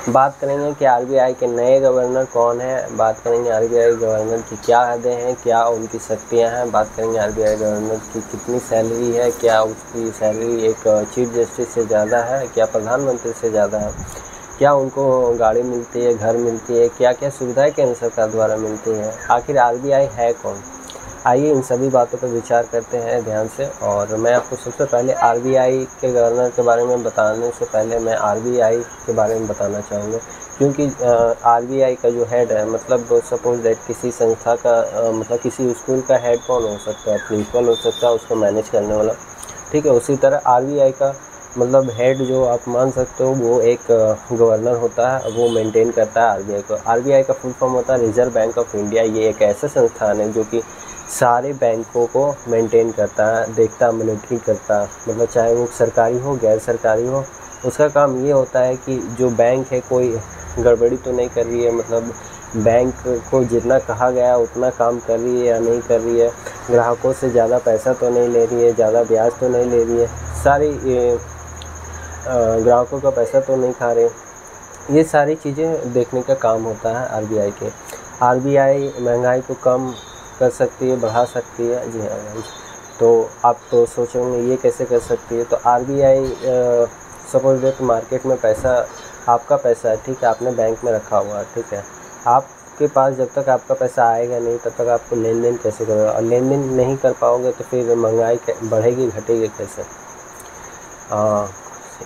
बात करेंगे कि आरबीआई के नए गवर्नर कौन है, बात करेंगे आरबीआई गवर्नर की क्या हदें हैं, क्या उनकी शक्तियां हैं, बात करेंगे आरबीआई गवर्नर की कितनी सैलरी है, क्या उसकी सैलरी एक चीफ जस्टिस से ज़्यादा है, क्या प्रधानमंत्री से ज़्यादा है, क्या उनको गाड़ी मिलती है, घर मिलती है, क्या क्या सुविधाएं केंद्र सरकार द्वारा मिलती हैं, आखिर आरबीआई है कौन। आइए इन सभी बातों पर विचार करते हैं ध्यान से। और मैं आपको सबसे पहले आरबीआई के गवर्नर के बारे में बताने से पहले मैं आरबीआई के बारे में बताना चाहूँगा, क्योंकि आरबीआई का जो हेड है, मतलब सपोज दैट किसी संस्था का मतलब किसी स्कूल का हेड कौन हो सकता है, प्रिंसिपल हो सकता है उसको मैनेज करने वाला, ठीक है। उसी तरह आरबीआई का मतलब हेड जो आप मान सकते हो वो एक गवर्नर होता है, वो मेंटेन करता है आरबीआई को। आरबीआई का फुल फॉर्म होता है रिजर्व बैंक ऑफ इंडिया। ये एक ऐसा संस्थान है जो कि सारे बैंकों को मेंटेन करता है, देखता, मॉनिटरिंग करता है, मतलब चाहे वो सरकारी हो गैर सरकारी हो। उसका काम ये होता है कि जो बैंक है कोई गड़बड़ी तो नहीं कर रही है, मतलब बैंक को जितना कहा गया उतना काम कर रही है या नहीं कर रही है, ग्राहकों से ज़्यादा पैसा तो नहीं ले रही है, ज़्यादा ब्याज तो नहीं ले रही है, सारी ग्राहकों का पैसा तो नहीं खा रहे। ये सारी चीज़ें देखने का काम होता है आरबीआई के। आरबीआई महंगाई को कम कर सकती है, बढ़ा सकती है, जी हाँ गाइस। तो आप तो सोचेंगे ये कैसे कर सकती है। तो आरबीआई सपोज दैट मार्केट में पैसा, आपका पैसा है, ठीक है, आपने बैंक में रखा हुआ है, ठीक है, आपके पास जब तक आपका पैसा आएगा नहीं तब तक आपको लेन देन कैसे करोगे, और लेन देन नहीं कर पाओगे तो फिर महंगाई बढ़ेगी घटेगी कैसे।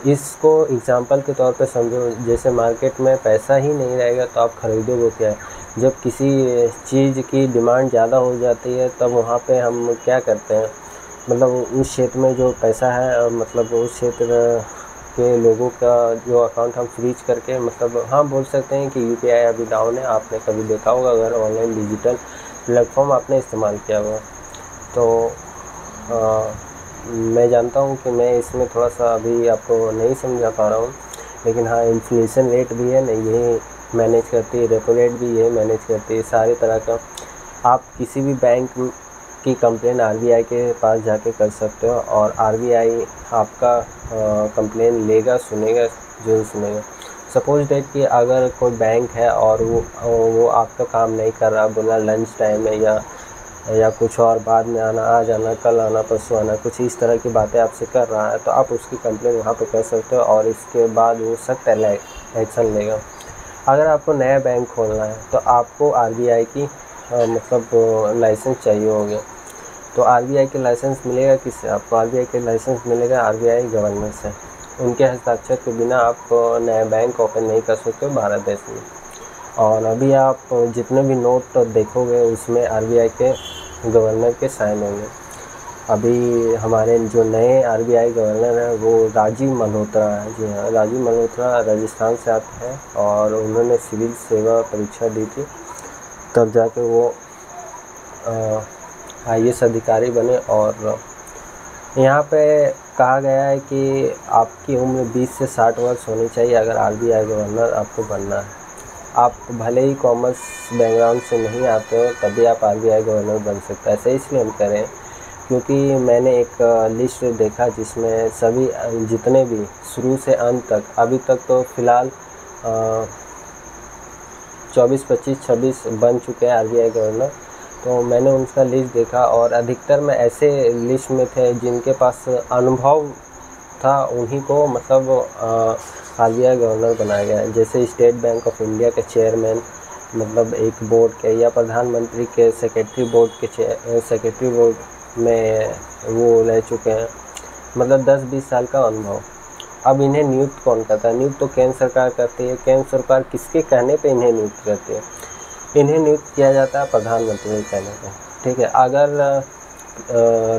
इसको एग्जांपल के तौर पे समझो, जैसे मार्केट में पैसा ही नहीं रहेगा तो आप खरीदोगे क्या। जब किसी चीज़ की डिमांड ज़्यादा हो जाती है तब वहाँ पे हम क्या करते हैं, मतलब उस क्षेत्र में जो पैसा है, मतलब उस क्षेत्र के लोगों का जो अकाउंट हम फ्रीज करके, मतलब हाँ बोल सकते हैं कि यूपीआई अभी डाउन है। आपने कभी देखा होगा अगर ऑनलाइन डिजिटल प्लेटफॉर्म आपने इस्तेमाल किया हुआ तो मैं जानता हूँ कि मैं इसमें थोड़ा सा अभी आपको नहीं समझा पा रहा हूँ, लेकिन हाँ इन्फ्लेशन रेट भी है ना, यही मैनेज करती है, रेपो रेट भी यही मैनेज करती है, सारे तरह का। आप किसी भी बैंक की कंप्लेन आरबीआई के पास जाके कर सकते हो और आरबीआई आपका कंप्लेन लेगा, सुनेगा, जो सुनेगा। सपोज डेट कि अगर कोई बैंक है और वो आपका काम नहीं कर रहा, बोला लंच टाइम है या कुछ और बाद में आना, आज आना, कल आना, परसों आना, कुछ इस तरह की बातें आपसे कर रहा है, तो आप उसकी कंप्लेन वहाँ पे कर सकते हो और इसके बाद वो सख्त एक्शन लेगा। अगर आपको नया बैंक खोलना है तो आपको आरबीआई की मतलब लाइसेंस चाहिए होगा। तो आरबीआई के लाइसेंस मिलेगा किससे, आपको आरबीआई के लाइसेंस मिलेगा आरबीआई गवर्नर से। उनके हस्ताक्षर के बिना आप नया बैंक ओपन नहीं कर सकते हो भारत देश में। और अभी आप जितने भी नोट देखोगे उसमें आरबीआई के गवर्नर के साइन होंगे। अभी हमारे जो नए आरबीआई गवर्नर हैं वो राजीव मल्होत्रा है। जी हाँ, राजीव मल्होत्रा राजस्थान से आते हैं और उन्होंने सिविल सेवा परीक्षा दी थी, तब जाके वो आईएएस अधिकारी बने। और यहाँ पे कहा गया है कि आपकी उम्र 20 से 60 वर्ष होनी चाहिए अगर आरबीआई गवर्नर आपको बनना है। आप भले ही कॉमर्स बैकग्राउंड से नहीं आते हो तभी आप आरबीआई गवर्नर बन सकते हैं। ऐसे इसलिए हम करें क्योंकि मैंने एक लिस्ट देखा जिसमें सभी जितने भी शुरू से अंत तक अभी तक तो फ़िलहाल 24, 25, 26 बन चुके हैं आरबीआई गवर्नर। तो मैंने उनका लिस्ट देखा और अधिकतर में ऐसे लिस्ट में थे जिनके पास अनुभव था, उन्हीं को मतलब आरबीआई गवर्नर बनाया गया है। जैसे स्टेट बैंक ऑफ इंडिया के चेयरमैन, मतलब एक बोर्ड के, या प्रधानमंत्री के सेक्रेटरी बोर्ड में वो रह चुके हैं, मतलब 10-20 साल का अनुभव। अब इन्हें नियुक्त कौन करता है, नियुक्त तो केंद्र सरकार करती है। केंद्र सरकार किसके कहने पे इन्हें नियुक्त करती है, इन्हें नियुक्त किया जाता है प्रधानमंत्री के कहने पे, ठीक है। अगर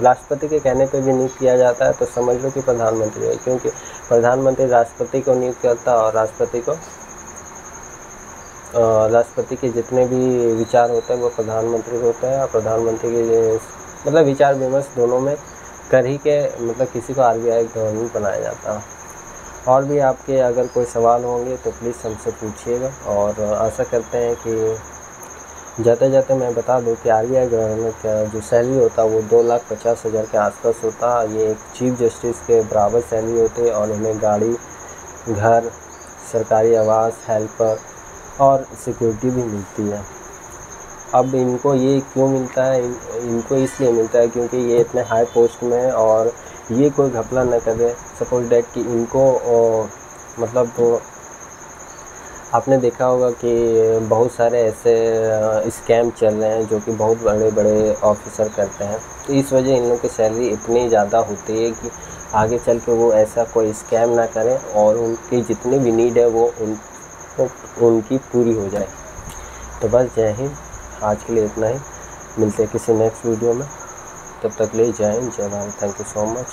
राष्ट्रपति के कहने पे भी नियुक्त किया जाता है तो समझ लो कि प्रधानमंत्री है, क्योंकि प्रधानमंत्री राष्ट्रपति को नियुक्त करता है और राष्ट्रपति के जितने भी विचार होते हैं वो प्रधानमंत्री होते हैं, और प्रधानमंत्री के मतलब विचार विमर्श दोनों में कर ही के मतलब किसी को आरबीआई गवर्नर बनाया जाता है। और भी आपके अगर कोई सवाल होंगे तो प्लीज़ हमसे पूछिएगा। और आशा करते हैं कि जाते जाते मैं बता दूं कि आरबीआई गवर्नर का जो सैलरी होता है वो 2,50,000 के आसपास होता है। ये एक चीफ जस्टिस के बराबर सैलरी होती है और इन्हें गाड़ी, घर, सरकारी आवास, हेल्पर और सिक्योरिटी भी मिलती है। अब इनको ये क्यों मिलता है? इनको इसलिए मिलता है क्योंकि ये इतने हाई पोस्ट में हैं और ये कोई घपला न करे। सपोज डैट कि इनको मतलब आपने देखा होगा कि बहुत सारे ऐसे स्कैम चल रहे हैं जो कि बहुत बड़े बड़े ऑफिसर करते हैं। तो इस वजह इन लोगों की सैलरी इतनी ज़्यादा होती है कि आगे चल के वो ऐसा कोई स्कैम ना करें और उनकी जितनी भी नीड है वो उनकी पूरी हो जाए। तो बस जय हिंद, आज के लिए इतना ही। मिलते हैं किसी नेक्स्ट वीडियो में, तब तक ले जय हिंद, जय Bharat. Thank you so much.